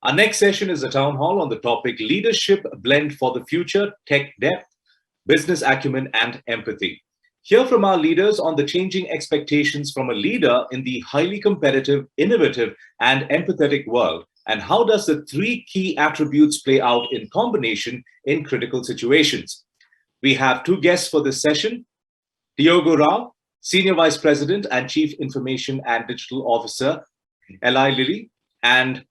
Our next session is a town hall on the topic Leadership Blend for the Future, Tech Depth, Business Acumen, and Empathy. Hear from our leaders on the changing expectations from a leader in the highly competitive, innovative, and empathetic world, and how does the three key attributes play out in combination in critical situations. We have two guests for this session, Diogo Rao, Senior Vice President and Chief Information and Digital Officer, Eli Lilly, and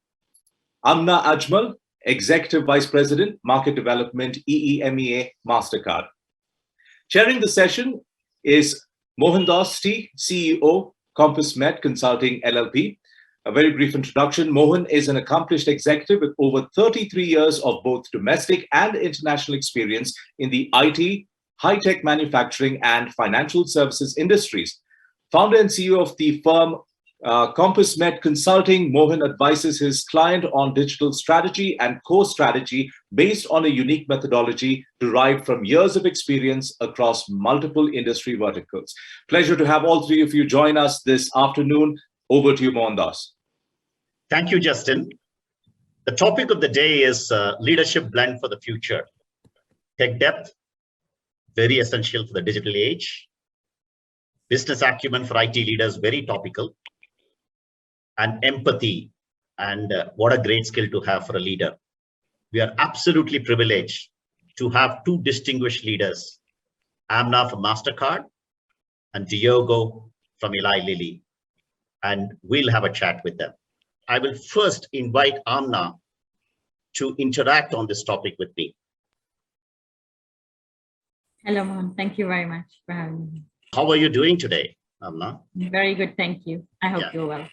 Amnah Ajmal, Executive Vice President, Market Development, EEMEA, Mastercard. Chairing the session is Mohandoss T, CEO, CompassMet Consulting LLP. A very brief introduction. Mohan is an accomplished executive with over 33 years of both domestic and international experience in the IT, high-tech manufacturing, and financial services industries. Founder and CEO of the firm CompassMet Consulting, Mohan advises his client on digital strategy and core strategy based on a unique methodology derived from years of experience across multiple industry verticals. Pleasure to have all three of you join us this afternoon. Over to you, Mohandoss. Thank you, Justin. The topic of the day is leadership blend for the future. Tech depth, very essential for the digital age. Business acumen for IT leaders, very topical. And empathy, and what a great skill to have for a leader. We are absolutely privileged to have two distinguished leaders, Amnah from Mastercard and Diogo from Eli Lilly, and we'll have a chat with them. I will first invite Amnah to interact on this topic with me. Hello, Mohan. Thank you very much for having me. How are you doing today, Amnah? Very good, thank you. I hope you're well.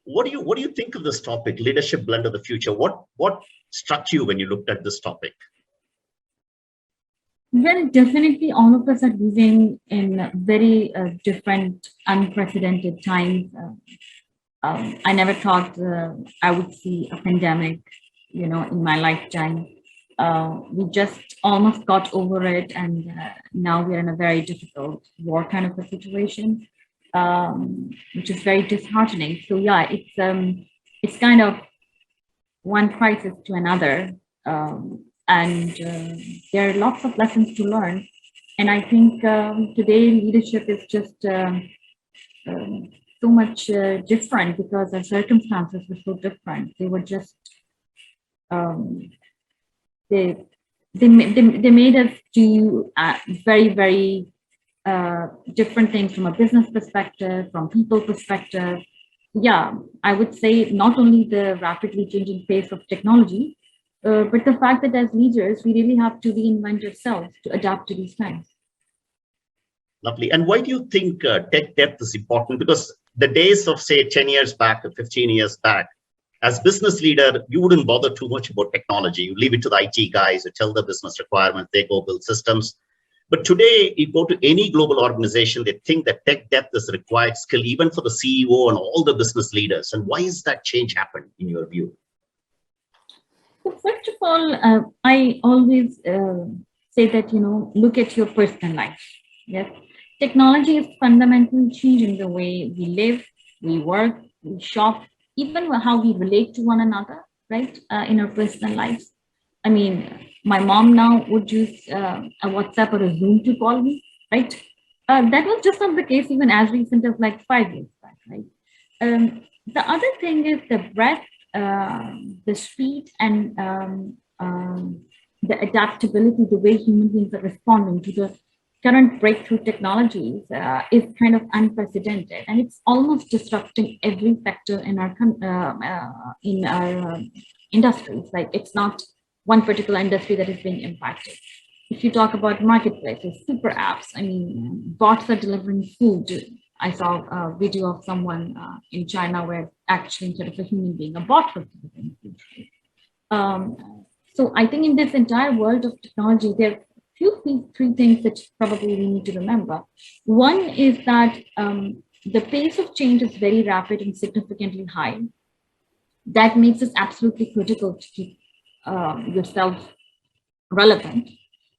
What do you think of this topic, leadership blend of the future? What struck you when you looked at this topic? Well, definitely all of us are living in very different, unprecedented times. I never thought I would see a pandemic, in my lifetime. We just almost got over it, and now we're in a very difficult war kind of a situation. Which is very disheartening. So yeah, it's kind of one crisis to another, and there are lots of lessons to learn. And I think today leadership is just so much different because our circumstances were so different. They were just they made us do very, very different things from a business perspective, from people perspective. Yeah, I would say not only the rapidly changing pace of technology, but the fact that as leaders, we really have to reinvent ourselves to adapt to these times. Lovely. And why do you think tech depth is important? Because the days of, say, 10 years back or 15 years back, as business leader, you wouldn't bother too much about technology. You leave it to the IT guys, you tell the business requirements, they go build systems. But today, you go to any global organization, they think that tech depth is a required skill, even for the CEO and all the business leaders. And why has that change happened, in your view? So first of all, I always say that, look at your personal life. Yes, technology is fundamentally changing the way we live, we work, we shop, even how we relate to one another, right, in our personal lives. I mean, my mom now would use a WhatsApp or a Zoom to call me, right? That was just not the case even as recent as like 5 years back, right? The other thing is the breadth, the speed, and the adaptability, the way human beings are responding to the current breakthrough technologies is kind of unprecedented, and it's almost disrupting every sector in our industries. Like, it's not one particular industry that is being impacted. If you talk about marketplaces, super apps, I mean, bots are delivering food. I saw a video of someone in China where actually instead of a human being, a bot was delivering food. So I think in this entire world of technology, there are three things that probably we need to remember. One is that the pace of change is very rapid and significantly high. That makes it absolutely critical to keep yourself relevant.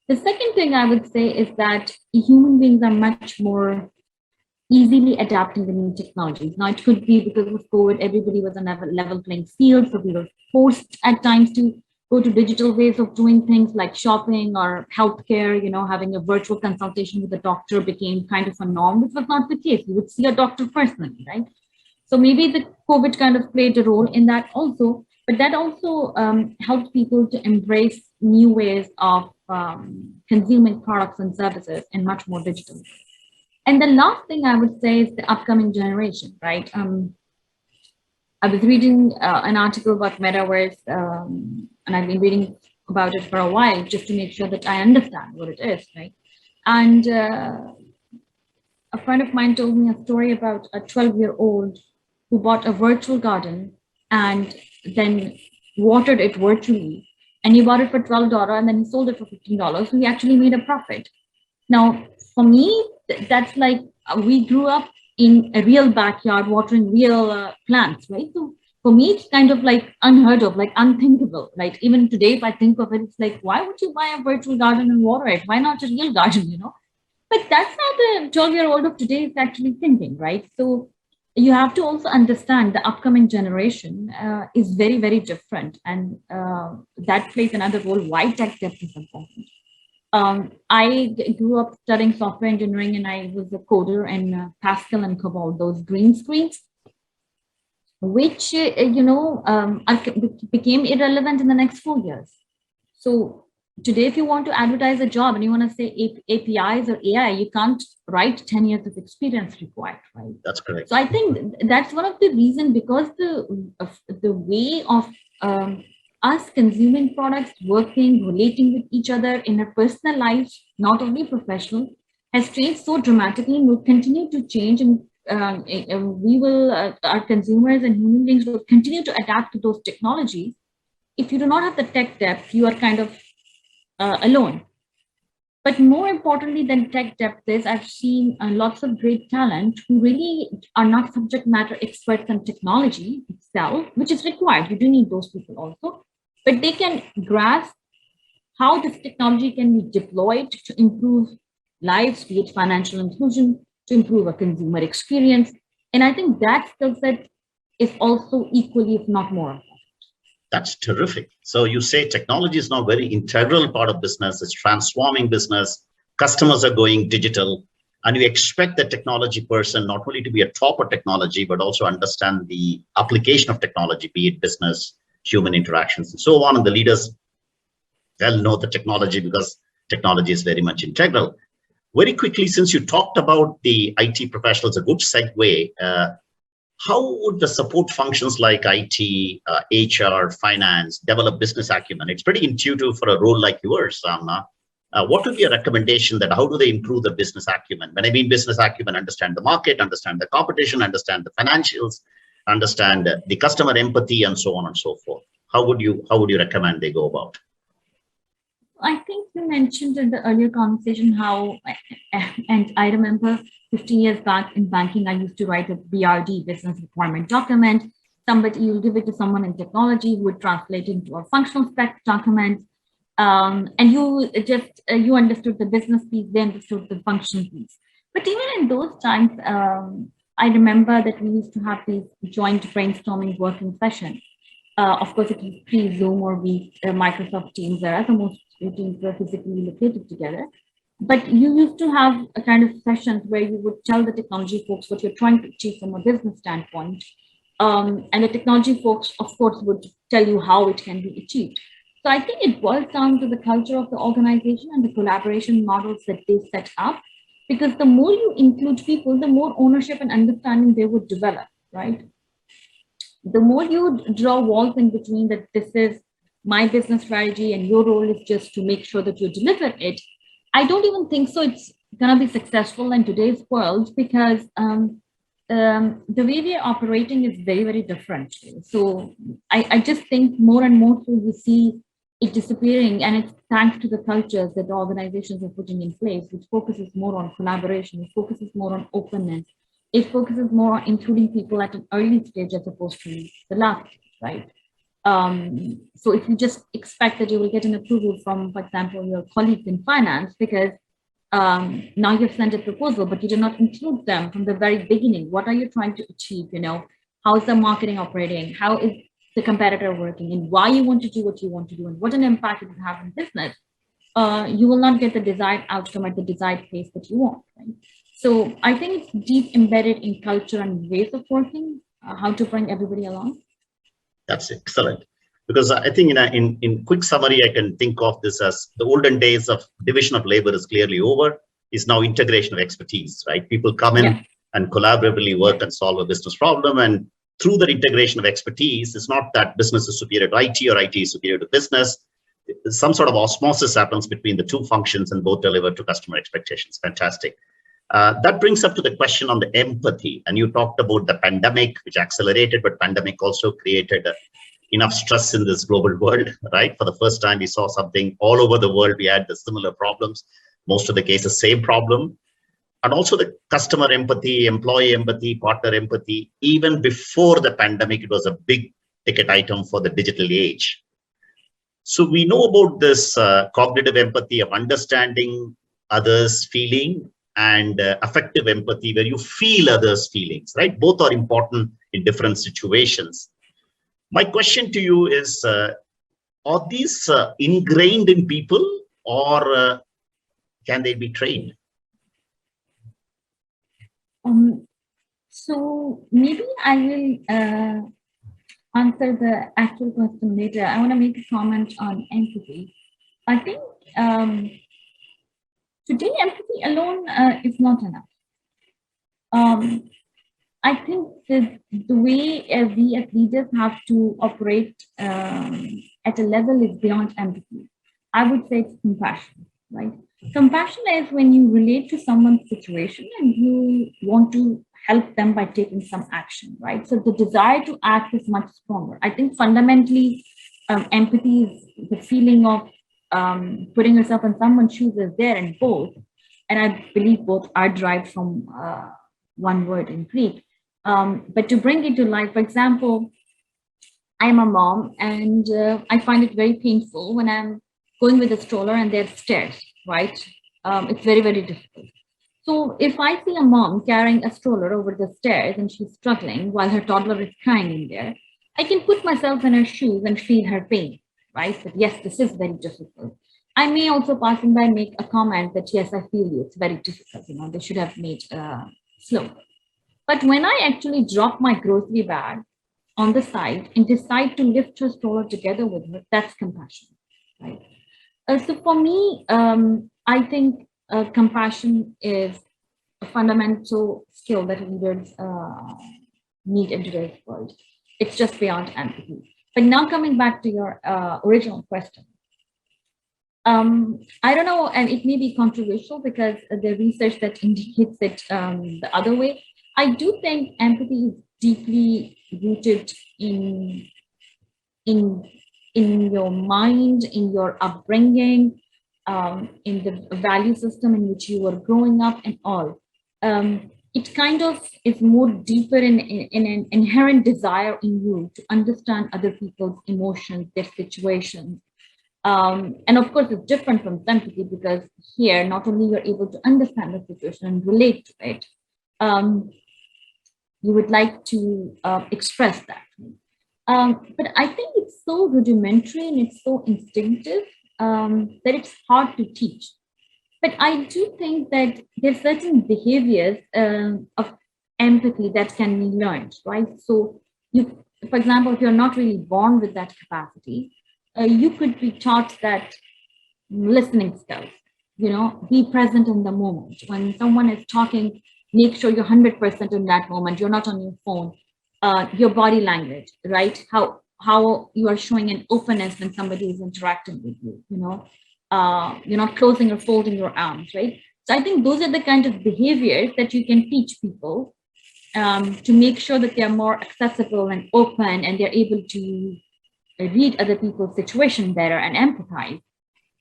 The second thing I would say is that human beings are much more easily adapting the new technologies. Now, it could be because of COVID, everybody was on a level playing field, so we were forced at times to go to digital ways of doing things like shopping or healthcare. Having a virtual consultation with a doctor became kind of a norm, which was not the case. You would see a doctor personally, right? So maybe the COVID kind of played a role in that also, but that also helped people to embrace new ways of consuming products and services in much more digital. And the last thing I would say is the upcoming generation, right? I was reading an article about metaverse, and I've been reading about it for a while just to make sure that I understand what it is, right? And a friend of mine told me a story about a 12-year-old who bought a virtual garden and then watered it virtually. And he bought it for $12 and then he sold it for $15. So he actually made a profit. Now, for me, that's like we grew up in a real backyard watering real plants, right? So for me, it's kind of like unheard of, like unthinkable. Like even today, if I think of it, it's like, why would you buy a virtual garden and water it? Why not a real garden, But that's how the 12-year-old of today is actually thinking, right? So you have to also understand the upcoming generation is very, very different. And that plays another role why tech depth is important. I grew up studying software engineering and I was a coder in Pascal and COBOL, those green screens, which, became irrelevant in the next 4 years. So today, if you want to advertise a job and you want to say APIs or AI, you can't write 10 years of experience required, right? That's correct. So I think that's one of the reasons, because the way of us consuming products, working, relating with each other in our personal lives, not only professional, has changed so dramatically and will continue to change. And we will, our consumers and human beings will continue to adapt to those technologies. If you do not have the tech depth, you are kind of alone. But more importantly than tech depth is, I've seen lots of great talent who really are not subject matter experts on technology itself, which is required. You do need those people also. But they can grasp how this technology can be deployed to improve lives, be it financial inclusion, to improve a consumer experience. And I think that skill set is also equally, if not more important. That's terrific. So you say technology is now very integral part of business. It's transforming business. Customers are going digital. And you expect the technology person not only to be a top of technology, but also understand the application of technology, be it business, human interactions, and so on. And the leaders well know the technology because technology is very much integral. Very quickly, since you talked about the IT professionals, a good segue, how would the support functions like IT, HR, finance develop business acumen? It's pretty intuitive for a role like yours, Amnah. What would be a recommendation that how do they improve the business acumen? When I mean business acumen, understand the market, understand the competition, understand the financials, understand the customer empathy, and so on and so forth. How would you recommend they go about? I think you mentioned in the earlier conversation how, and I remember 15 years back in banking, I used to write a BRD, business requirement document. You'll give it to someone in technology who would translate into a functional spec document. And you understood the business piece, they understood the function piece. But even in those times, I remember that we used to have these joint brainstorming working sessions. Of course, it was pre-Zoom or Microsoft Teams era, so most teams were physically located together. But you used to have a kind of sessions where you would tell the technology folks what you're trying to achieve from a business standpoint. And the technology folks, of course, would tell you how it can be achieved. So I think it boils down to the culture of the organization and the collaboration models that they set up, because the more you include people, the more ownership and understanding they would develop, right? The more you draw walls in between that this is my business strategy and your role is just to make sure that you deliver it, I don't even think so it's going to be successful in today's world, because the way we are operating is very, very different. So I just think more and more so you see it disappearing, and it's thanks to the cultures that the organizations are putting in place, which focuses more on collaboration, it focuses more on openness, it focuses more on including people at an early stage as opposed to the last stage, right? So if you just expect that you will get an approval from, for example, your colleagues in finance, because Now you've sent a proposal, but you did not include them from the very beginning. What are you trying to achieve? How is the marketing operating? How is the competitor working, and why you want to do what you want to do, and what an impact it will have in business? You will not get the desired outcome at the desired pace that you want. Right? So I think it's deep embedded in culture and ways of working, how to bring everybody along. That's excellent. Because I think in quick summary, I can think of this as the olden days of division of labor is clearly over. Is now integration of expertise, right? People come in and collaboratively work and solve a business problem. And through that integration of expertise, it's not that business is superior to IT or IT is superior to business. Some sort of osmosis happens between the two functions and both deliver to customer expectations. Fantastic. That brings up to the question on the empathy. And you talked about the pandemic, which accelerated, but pandemic also created enough stress in this global world, right? For the first time, we saw something all over the world. We had the similar problems, most of the cases, same problem. And also the customer empathy, employee empathy, partner empathy. Even before the pandemic, it was a big ticket item for the digital age. So we know about this cognitive empathy of understanding others' feeling and affective empathy, where you feel others' feelings, right? Both are important in different situations. My question to you is, are these ingrained in people, or can they be trained? So maybe I will answer the actual question later. I want to make a comment on empathy. I think today empathy alone is not enough. I think the way we as leaders have to operate at a level is beyond empathy. I would say it's compassion, right? Compassion is when you relate to someone's situation and you want to help them by taking some action, right? So the desire to act is much stronger. I think fundamentally, empathy is the feeling of putting yourself in someone's shoes is there in both. And I believe both are derived from one word in Greek. But to bring it to life, for example, I'm a mom and I find it very painful when I'm going with a stroller and there's stairs, right? It's very, very difficult. So if I see a mom carrying a stroller over the stairs and she's struggling while her toddler is crying in there, I can put myself in her shoes and feel her pain, right? But yes, this is very difficult. I may also passing by make a comment that, yes, I feel you, it's very difficult. They should have made slower. But when I actually drop my grocery bag on the side and decide to lift her stroller together with her, that's compassion, right? So for me, I think compassion is a fundamental skill that leaders need in today's world. It's just beyond empathy. But now coming back to your original question, I don't know, and it may be controversial because the research that indicates it the other way. I do think empathy is deeply rooted in your mind, in your upbringing, in the value system in which you were growing up and all. It kind of is more deeper in an inherent desire in you to understand other people's emotions, their situations. And of course, it's different from empathy because here, not only you're able to understand the situation and relate to it, you would like to express that. But I think it's so rudimentary and it's so instinctive that it's hard to teach. But I do think that there's certain behaviors of empathy that can be learned, right? So you, for example, if you're not really born with that capacity, you could be taught that listening skills, be present in the moment. When someone is talking, make sure you're 100% in that moment. You're not on your phone. Your body language, right? How you are showing an openness when somebody is interacting with you, you're not closing or folding your arms, right? So I think those are the kind of behaviors that you can teach people to make sure that they're more accessible and open and they're able to read other people's situation better and empathize.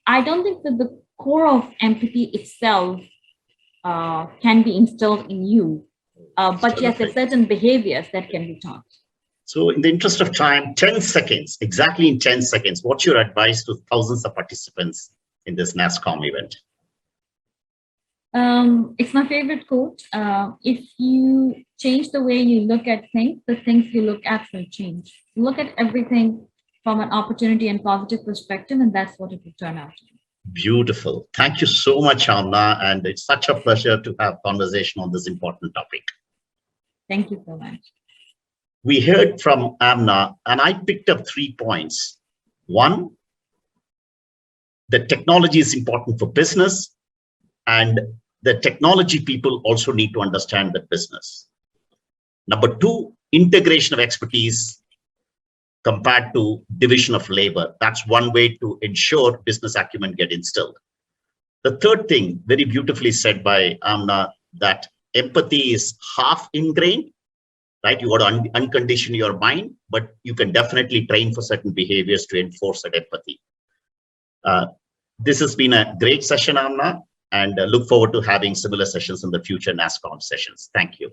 I don't think that the core of empathy itself can be instilled in you. But yes, there's certain behaviors that can be taught. So in the interest of time, 10 seconds, exactly in 10 seconds, what's your advice to thousands of participants in this NASSCOM event? It's my favorite quote. If you change the way you look at things, the things you look at will change. Look at everything from an opportunity and positive perspective, and that's what it will turn out to be. Beautiful. Thank you so much, Amna. And it's such a pleasure to have conversation on this important topic. Thank you so much. We heard from Amna, and I picked up 3 points. One, the technology is important for business, and the technology people also need to understand the business. Number 2, integration of expertise compared to division of labor. That's one way to ensure business acumen get instilled. The third thing, very beautifully said by Amna, that empathy is half ingrained, right? You got to uncondition your mind, but you can definitely train for certain behaviors to enforce that empathy. This has been a great session, Amna, and look forward to having similar sessions in the future NASSCOM sessions. Thank you.